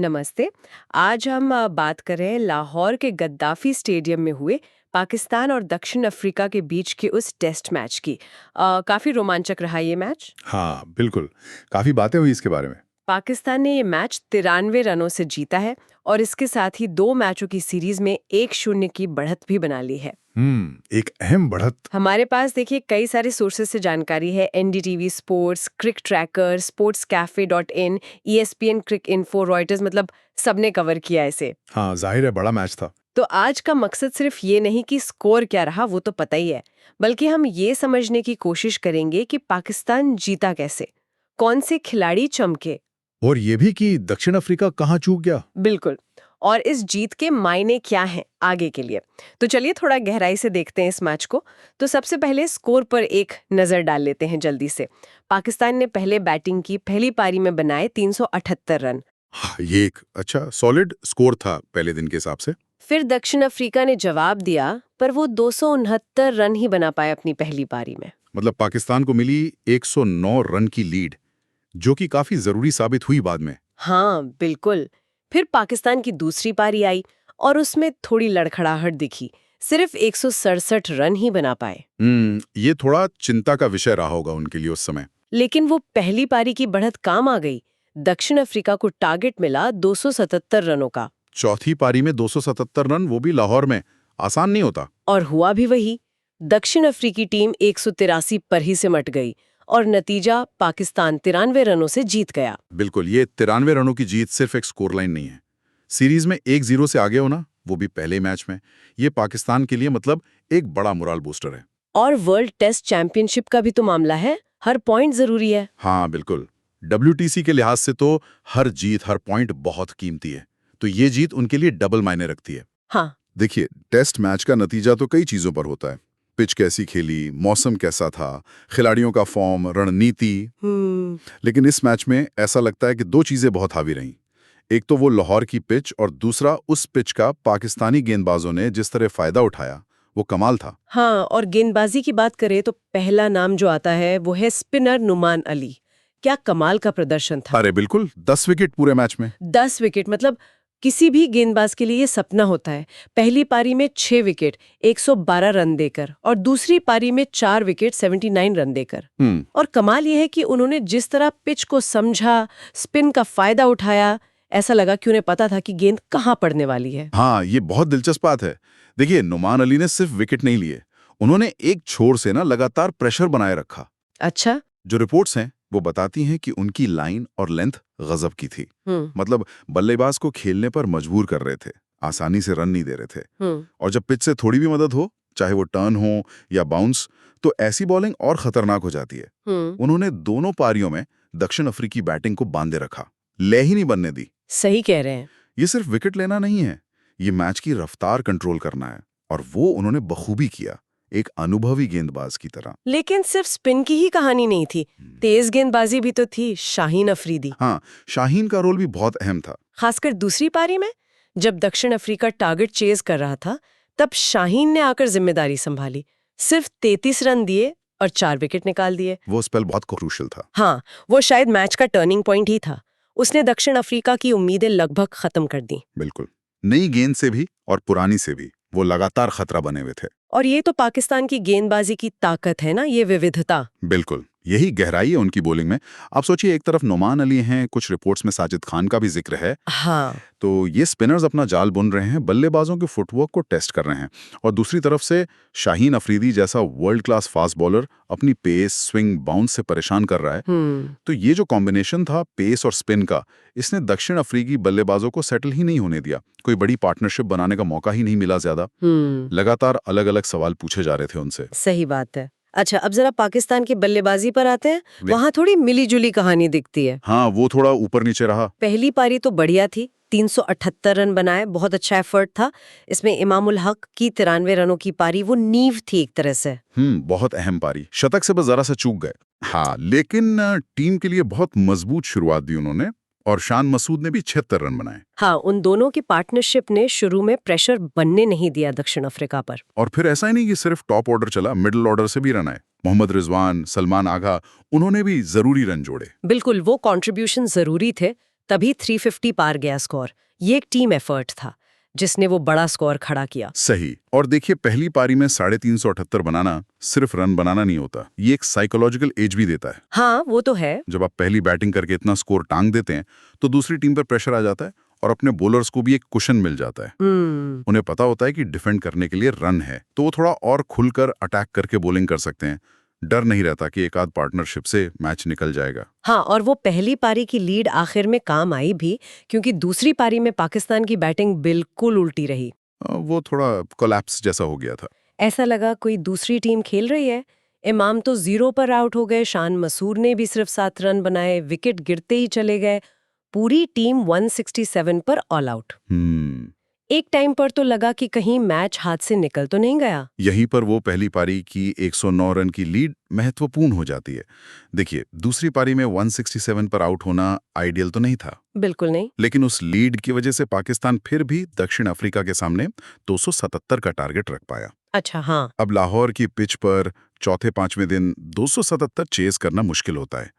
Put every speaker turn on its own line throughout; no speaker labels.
नमस्ते। आज हम बात कर रहे हैं लाहौर के गद्दाफी स्टेडियम में हुए पाकिस्तान और दक्षिण अफ्रीका के बीच के उस टेस्ट मैच की। काफी रोमांचक रहा ये मैच।
हाँ बिल्कुल। काफी बातें हुई इसके बारे में।
पाकिस्तान ने ये मैच 93 रनों से जीता है और इसके साथ ही 2 मैचों की सीरीज में 1-0 की बढ़त भी बना ली है।
एक अहम बढ़त।
हमारे पास देखिए कई सारे सोर्सेज से जानकारी है। एनडीटीवी स्पोर्ट्स, क्रिक ट्रैकर, sportscafe.in, ESPN क्रिक इन्फो, रॉयटर्स, मतलब सबने कवर किया इसे।
हाँ जाहिर है बड़ा मैच था।
तो आज का मकसद सिर्फ ये नहीं कि स्कोर क्या रहा वो तो पता ही है, बल्कि हम ये समझने की कोशिश करेंगे कि पाकिस्तान जीता कैसे, कौन से खिलाड़ी चमके,
और ये भी कि दक्षिण अफ्रीका कहाँ चूक गया।
बिल्कुल, और इस जीत के मायने क्या हैं आगे के लिए। तो चलिए थोड़ा गहराई से देखते हैं इस मैच को। तो सबसे पहले स्कोर पर एक नजर डाल लेते हैं जल्दी से। पाकिस्तान ने पहले बैटिंग की, पहली पारी में बनाए 378 रन।
हाँ, ये एक अच्छा सॉलिड स्कोर था पहले दिन के हिसाब से।
फिर दक्षिण अफ्रीका ने जवाब दिया, पर वो 269 रन ही बना पाए अपनी पहली पारी में।
मतलब पाकिस्तान को मिली 109 रन की लीड, जो कि काफी जरूरी साबित हुई बाद में।
हाँ बिल्कुल। फिर पाकिस्तान की दूसरी पारी आई और उसमें थोड़ी लड़खड़ाहट दिखी। सिर्फ 167 रन ही बना पाए।
ये थोड़ा चिंता का विषय रहा होगा उनके लिए उस समय।
लेकिन वो पहली पारी की बढ़त काम आ गई। दक्षिण अफ्रीका को टारगेट मिला 277 रनों का।
चौथी पारी में 277 रन, वो भी लाहौर में, आसान नहीं होता।
और हुआ भी वही। दक्षिण अफ्रीकी टीम 183 पर ही सिमट गई और नतीजा पाकिस्तान 93 रनों से जीत गया।
बिल्कुल, ये 93 रनों की जीत सिर्फ एक स्कोर लाइन नहीं है। सीरीज में 1-0 से आगे होना, वो भी पहले मैच में, ये पाकिस्तान के लिए मतलब एक बड़ा मोरल बूस्टर है।
और वर्ल्ड टेस्ट चैंपियनशिप का भी तो मामला है, हर पॉइंट जरूरी है।
हाँ बिल्कुल, WTC के लिहाज से तो हर जीत, हर पॉइंट बहुत कीमती है। तो ये जीत उनके लिए डबल मायने रखती है।
हाँ
देखिए, टेस्ट मैच का नतीजा तो कई चीजों पर होता है। पिच कैसी खेली, मौसम कैसा था, खिलाड़ियों का फॉर्म, रणनीति। लेकिन इस मैच में ऐसा लगता है कि दो चीजें बहुत हावी रहीं। एक तो वो लाहौर की पिच, और दूसरा उस पिच का पाकिस्तानी गेंदबाजों ने जिस तरह फायदा उठाया, वो कमाल था।
हाँ, और गेंदबाजी की बात करें तो पहला नाम जो आता है वो है स्पिनर नुमान अली। क्या कमाल का प्रदर्शन था।
अरे बिल्कुल, 10 विकेट पूरे मैच में।
10 विकेट, मतलब किसी भी गेंदबाज के लिए ये सपना होता है। पहली पारी में 6 विकेट 112 रन देकर, और दूसरी पारी में 4 विकेट 79 रन देकर। और कमाल ये है कि उन्होंने जिस तरह पिच को समझा, स्पिन का फायदा उठाया, ऐसा लगा कि उन्हें पता था कि गेंद कहाँ पड़ने वाली है।
हाँ, ये बहुत दिलचस्प बात है। देखिए, नुमान अली ने सिर्फ विकेट नहीं लिए, उन्होंने एक छोर से ना लगातार प्रेशर बनाए रखा।
अच्छा।
जो रिपोर्ट्स हैं वो बताती हैं कि उनकी लाइन और लेंथ गजब की थी। मतलब बल्लेबाज को खेलने पर मजबूर कर रहे थे, आसानी से रन नहीं दे रहे थे। और जब पिच से थोड़ी भी मदद हो, चाहे वो टर्न हो या बाउंस, तो ऐसी बॉलिंग और खतरनाक हो जाती है। उन्होंने दोनों पारियों में दक्षिण अफ्रीकी बैटिंग को बांधे रखा, ले ही नहीं बनने दी।
सही कह रहे हैं।
ये सिर्फ विकेट लेना नहीं है, ये मैच की रफ्तार कंट्रोल करना है, और वो उन्होंने बखूबी किया, एक अनुभवी गेंदबाज की तरह।
लेकिन सिर्फ स्पिन की ही कहानी नहीं थी, तेज गेंदबाजी भी तो थी। शाहीन अफरीदी।
हाँ, शाहीन का रोल भी बहुत अहम था।
खासकर दूसरी पारी में जब दक्षिण अफ्रीका टारगेट चेज कर रहा था, तब शाहीन ने आकर जिम्मेदारी संभाली। सिर्फ 33 रन दिए और 4 विकेट निकाल दिए।
वो स्पेल बहुत क्रूशियल था।
हाँ, वो शायद मैच का टर्निंग पॉइंट ही था। उसने दक्षिण अफ्रीका की उम्मीदें लगभग खत्म कर दी।
बिल्कुल, नई गेंद से भी और पुरानी से भी वो लगातार खतरा बने हुए थे।
और ये तो पाकिस्तान की गेंदबाजी की ताकत है ना, ये विविधता।
बिल्कुल, यही गहराई है उनकी बॉलिंग में। आप सोचिए, एक तरफ नुमान अली हैं, कुछ रिपोर्ट्स में साजिद खान का भी जिक्र है।
हाँ,
तो ये स्पिनर्स अपना जाल बुन रहे हैं, बल्लेबाजों के फुटवर्क को टेस्ट कर रहे हैं। और दूसरी तरफ से शाहीन अफरीदी जैसा वर्ल्ड क्लास फास्ट बॉलर अपनी पेस, स्विंग, बाउंस से परेशान कर रहा है। तो ये जो कॉम्बिनेशन था पेस और स्पिन का, इसने दक्षिण अफ्रीकी बल्लेबाजों को सेटल ही नहीं होने दिया। कोई बड़ी पार्टनरशिप बनाने का मौका ही नहीं मिला ज्यादा। लगातार अलग अलग सवाल पूछे जा रहे थे उनसे।
सही बात है। अच्छा, अब जरा पाकिस्तान की बल्लेबाजी पर आते हैं। वहाँ थोड़ी मिली-जुली कहानी दिखती है।
हाँ, वो थोड़ा ऊपर नीचे रहा।
पहली पारी तो बढ़िया थी, 378 रन बनाए, बहुत अच्छा एफर्ट था। इसमें इमामुल हक की 93 रनों की पारी वो नींव थी एक तरह से।
बहुत अहम पारी, शतक से बस जरा सा चूक गए। हाँ, लेकिन टीम के लिए बहुत मजबूत शुरुआत दी उन्होंने, और शान मसूद ने भी 76 रन बनाए।
हाँ, उन दोनों की पार्टनरशिप ने शुरू में प्रेशर बनने नहीं दिया दक्षिण अफ्रीका पर।
और फिर ऐसा ही नहीं कि सिर्फ टॉप ऑर्डर चला, मिडिल ऑर्डर से भी रन आए। मोहम्मद रिजवान, सलमान आगा, उन्होंने भी जरूरी रन जोड़े।
बिल्कुल, वो कंट्रीब्यूशन जरूरी थे तभी 350 पार गया स्कोर। ये एक टीम एफर्ट था जिसने वो बड़ा स्कोर खड़ा किया।
सही। और देखिए, पहली पारी में 378 बनाना सिर्फ रन बनाना नहीं होता, ये एक साइकोलॉजिकल एज भी देता है।
हाँ, वो तो है।
जब आप पहली बैटिंग करके इतना स्कोर टांग देते हैं तो दूसरी टीम पर प्रेशर आ जाता है और अपने बॉलर्स को भी एक कुशन मिल जाता है। उन्हें पता होता है कि डिफेंड करने के लिए रन है, तो वो थोड़ा और खुलकर अटैक करके बॉलिंग कर सकते हैं। डर नहीं रहता कि एक आध पार्टनरशिप से मैच निकल जाएगा।
हाँ, और वो पहली पारी की लीड आखिर में काम आई भी, क्योंकि दूसरी पारी में पाकिस्तान की बैटिंग बिल्कुल उल्टी रही।
वो थोड़ा कोलैप्स जैसा हो गया था।
ऐसा लगा कोई दूसरी टीम खेल रही है। इमाम तो 0 पर आउट हो गए, शान मसूर ने भी सिर्फ 7 रन बनाए, विकेट गिरते ही चले गए। पूरी टीम 167 पर ऑल आउट। एक टाइम पर तो लगा कि कहीं मैच हाथ से निकल तो नहीं गया।
यहीं पर वो पहली पारी की 109 रन की लीड महत्वपूर्ण हो जाती है। देखिए, दूसरी पारी में 167 पर आउट होना आइडियल तो नहीं था,
बिल्कुल नहीं।
लेकिन उस लीड की वजह से पाकिस्तान फिर भी दक्षिण अफ्रीका के सामने 277 का टारगेट रख पाया।
अच्छा, हाँ।
अब लाहौर की पिच पर चौथे पांचवें दिन 277 चेस करना मुश्किल होता है,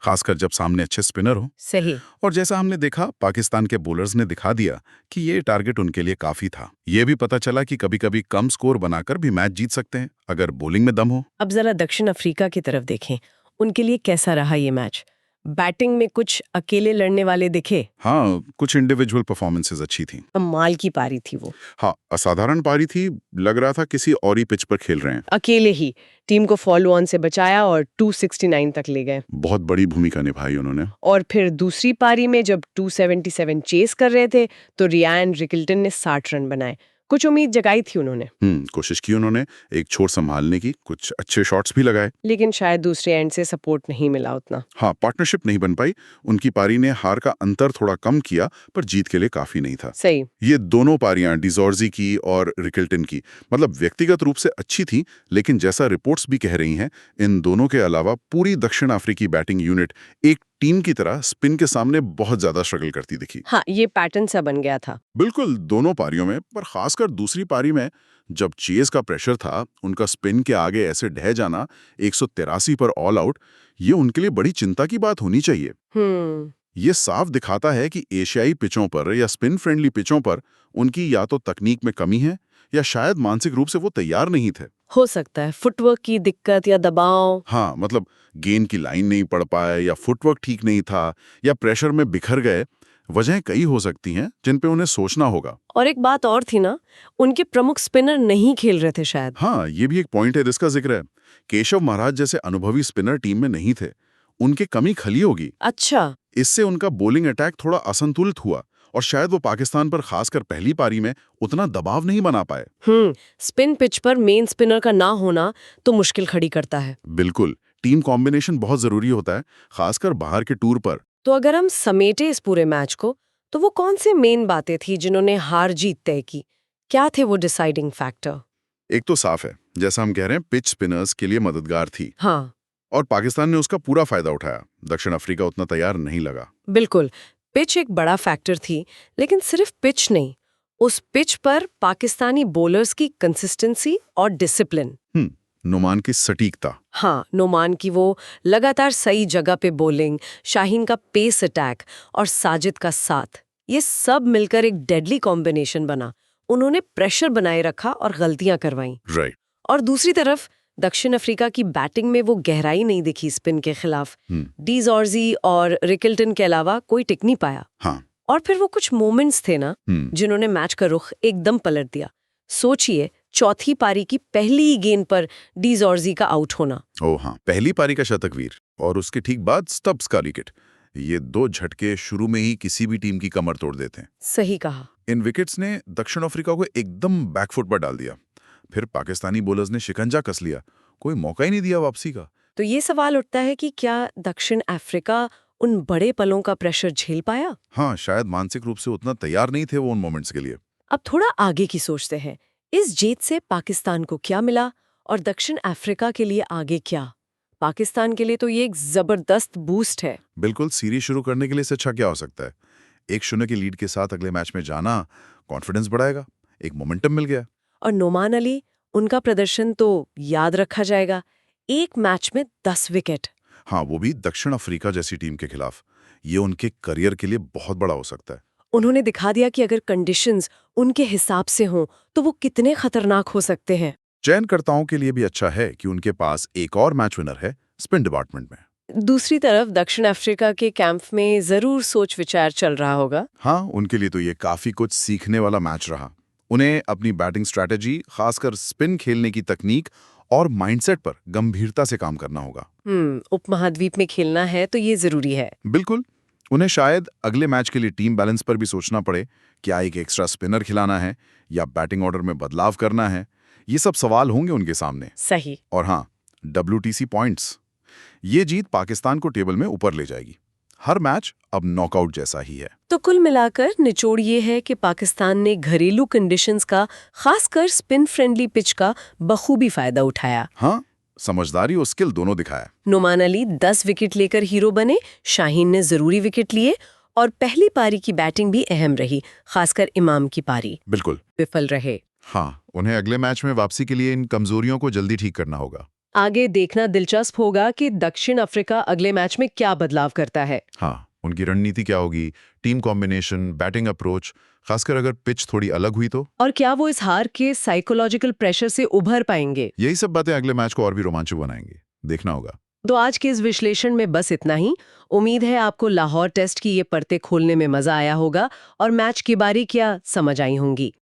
खासकर जब सामने अच्छे स्पिनर हो।
सही।
और जैसा हमने देखा, पाकिस्तान के बॉलर्स ने दिखा दिया कि ये टारगेट उनके लिए काफी था। ये भी पता चला कि कभी-कभी कम स्कोर बनाकर भी मैच जीत सकते हैं अगर बॉलिंग में दम हो।
अब जरा दक्षिण अफ्रीका की तरफ देखें, उनके लिए कैसा रहा ये मैच? बैटिंग में कुछ अकेले लड़ने वाले दिखे?
हाँ, कुछ इंडिविजुअल परफॉर्मेंसेस अच्छी थी।
कमाल की पारी थी वो।
हाँ, असाधारण पारी थी। लग रहा था किसी और ही पिच पर खेल रहे हैं।
अकेले ही टीम को फॉलो ऑन से बचाया और 269 तक ले गए।
बहुत बड़ी भूमिका निभाई उन्होंने।
और फिर दूसरी पारी में जब 277 चेस कर रहे थे तो रियान रिकल्टन ने 60 रन बनाए। कुछ उम्मीद जगाई थी उन्होंने।
कोशिश की उन्होंने एक छोर संभालने की, कुछ अच्छे शॉट्स भी लगाए,
लेकिन शायद दूसरे एंड से सपोर्ट नहीं मिला उतना।
हाँ, पार्टनरशिप नहीं बन पाई। उनकी पारी ने हार का अंतर थोड़ा कम किया, पर जीत के लिए काफी नहीं था।
सही।
ये दोनों पारियां, डिजॉर्जी की और रिकल्टन की, मतलब व्यक्तिगत रूप से अच्छी थी, लेकिन जैसा रिपोर्ट्स भी कह रही हैं, इन दोनों के अलावा पूरी दक्षिण अफ्रीकी बैटिंग यूनिट एक टीम की तरह स्पिन के सामने बहुत ज्यादा स्ट्रगल करती दिखी।
हाँ, ये पैटर्न सा बन गया था।
बिल्कुल, दोनों पारियों में, पर खासकर दूसरी पारी में जब चेस का प्रेशर था, उनका स्पिन के आगे ऐसे ढह जाना 183 पर ऑल आउट, ये उनके लिए बड़ी चिंता की बात होनी चाहिए। ये साफ दिखाता है कि एशियाई पिचों पर या स्पिन फ्रेंडली पिचों पर उनकी या तो तकनीक में कमी है या शायद मानसिक रूप से वो तैयार नहीं थे।
हो सकता है फुटवर्क की दिक्कत या दबाव।
हाँ, मतलब गेंद की लाइन नहीं पड़ पाए या फुटवर्क ठीक नहीं था या प्रेशर में बिखर गए। वजह कई हो सकती हैं जिन पे उन्हें सोचना होगा।
और एक बात और थी ना, उनके प्रमुख स्पिनर नहीं खेल रहे थे शायद।
हाँ, ये भी एक पॉइंट है जिसका जिक्र है। केशव महाराज जैसे अनुभवी स्पिनर टीम में नहीं थे, उनकी कमी खली होगी।
अच्छा।
इससे उनका बॉलिंग अटैक थोड़ा असंतुलित हुआ और शायद वो पाकिस्तान पर खासकर पहली पारी में उतना दबाव नहीं बना पाए।
स्पिन पिच पर मेन स्पिनर का ना होना तो मुश्किल खड़ी करता है।
बिल्कुल, टीम कॉम्बिनेशन बहुत जरूरी होता है, खासकर बाहर के टूर पर।
तो अगर हम समेटे इस पूरे मैच को, तो वो कौन से मेन बातें थी जिन्होंने हार जीत तय की? क्या थे वो डिसाइडिंग फैक्टर?
एक तो साफ है, जैसा हम कह रहे हैं, पिच स्पिनर्स के लिए मददगार थी।
हाँ,
और पाकिस्तान ने उसका पूरा फायदा उठाया। दक्षिण अफ्रीका उतना तैयार नहीं लगा।
बिल्कुल। पिच एक बड़ा फैक्टर थी, लेकिन सिर्फ पिच नहीं, उस पिच पर पाकिस्तानी बॉलर्स की कंसिस्टेंसी और डिसिप्लिन।
नुमान की सटीकता।
हाँ, नुमान की वो लगातार सही जगह पे बॉलिंग, शाहीन का पेस अटैक और साजिद का साथ, ये सब मिलकर एक डेडली कॉम्बिनेशन बना। उन्होंने प्रेशर बनाए रखा और गलतियां करवाईं।
राइट।
और दूसरी तरफ दक्षिण अफ्रीका की बैटिंग में वो गहराई नहीं दिखी स्पिन के खिलाफ। डिजॉर्जी और रिकल्टन के अलावा कोई टिक नहीं पाया।
हाँ।
और फिर वो कुछ मोमेंट्स थे ना जिन्होंने मैच का रुख एकदम पलट दिया। सोचिए, चौथी पारी की पहली ही गेंद पर डिजॉर्जी का आउट होना।
ओ हाँ, पहली पारी का शतकवीर और उसके ठीक बाद स्टब्स का विकेट। ये दो झटके शुरू में ही किसी भी टीम की कमर तोड़ देते हैं।
सही कहा।
इन विकेट्स ने दक्षिण अफ्रीका को एकदम बैकफुट पर डाल दिया। फिर पाकिस्तानी बॉलर्स ने शिकंजा कस लिया, कोई मौका ही नहीं दिया वापसी का।
तो ये सवाल उठता है कि क्या दक्षिण अफ्रीका उन बड़े पलों का प्रेशर झेल पाया?
हाँ, शायद मानसिक रूप से उतना तैयार नहीं थे वो उन मोमेंट्स के लिए।
अब थोड़ा आगे की सोचते हैं। इस जीत से पाकिस्तान को क्या मिला और दक्षिण अफ्रीका के लिए आगे क्या? पाकिस्तान के लिए तो ये एक जबरदस्त बूस्ट है।
बिल्कुल, सीरीज शुरू करने के लिए इससे अच्छा क्या हो सकता है। 1-0 की लीड के साथ अगले मैच में जाना कॉन्फिडेंस बढ़ाएगा, एक मोमेंटम मिल गया।
और नोमान अली, उनका प्रदर्शन तो याद रखा जाएगा। एक मैच में 10 विकेट।
हाँ, वो भी दक्षिण अफ्रीका जैसी टीम के खिलाफ। ये उनके करियर के लिए बहुत बड़ा हो सकता है।
उन्होंने दिखा दिया कि अगर कंडीशंस उनके हिसाब से हों तो वो कितने खतरनाक हो सकते हैं।
चयनकर्ताओं के लिए भी अच्छा है कि उनके पास एक और मैच विनर है स्पिन डिपार्टमेंट में।
दूसरी तरफ दक्षिण अफ्रीका के कैंप में जरूर सोच विचार चल रहा होगा।
हाँ, उनके लिए तो ये काफी कुछ सीखने वाला मैच रहा। उन्हें अपनी बैटिंग स्ट्रैटेजी, खासकर स्पिन खेलने की तकनीक और माइंडसेट पर गंभीरता से काम करना होगा।
उपमहाद्वीप में खेलना है तो ये जरूरी है।
बिल्कुल। उन्हें शायद अगले मैच के लिए टीम बैलेंस पर भी सोचना पड़े। क्या एक एक्स्ट्रा स्पिनर खिलाना है या बैटिंग ऑर्डर में बदलाव करना है? ये सब सवाल होंगे उनके सामने।
सही।
और हाँ, WTC पॉइंट्स, ये जीत पाकिस्तान को टेबल में ऊपर ले जाएगी। हर मैच अब नॉकआउट जैसा ही है।
तो कुल मिलाकर निचोड़ ये है कि पाकिस्तान ने घरेलू कंडीशंस का, खासकर स्पिन फ्रेंडली पिच का बखूबी फायदा उठाया।
हाँ, समझदारी और स्किल दोनों दिखाया।
नुमान अली 10 विकेट लेकर हीरो बने, शाहीन ने जरूरी विकेट लिए और पहली पारी की बैटिंग भी अहम रही, खासकर इमाम की पारी
बिल्कुल
विफल रहे।
हाँ, उन्हें अगले मैच में वापसी के लिए इन कमजोरियों को जल्दी ठीक करना होगा।
आगे देखना दिलचस्प होगा कि दक्षिण अफ्रीका अगले मैच में क्या बदलाव करता है।
हाँ, उनकी रणनीति क्या होगी, टीम कॉम्बिनेशन, बैटिंग अप्रोच, खासकर अगर पिच थोड़ी अलग हुई तो।
और क्या वो इस हार के साइकोलॉजिकल प्रेशर से उभर पाएंगे?
यही सब बातें अगले मैच को और भी रोमांचक बनाएंगे, देखना होगा।
तो आज के इस विश्लेषण में बस इतना ही। उम्मीद है आपको लाहौर टेस्ट की ये परतें खोलने में मजा आया होगा और मैच की बारीकियां समझ आई होंगी।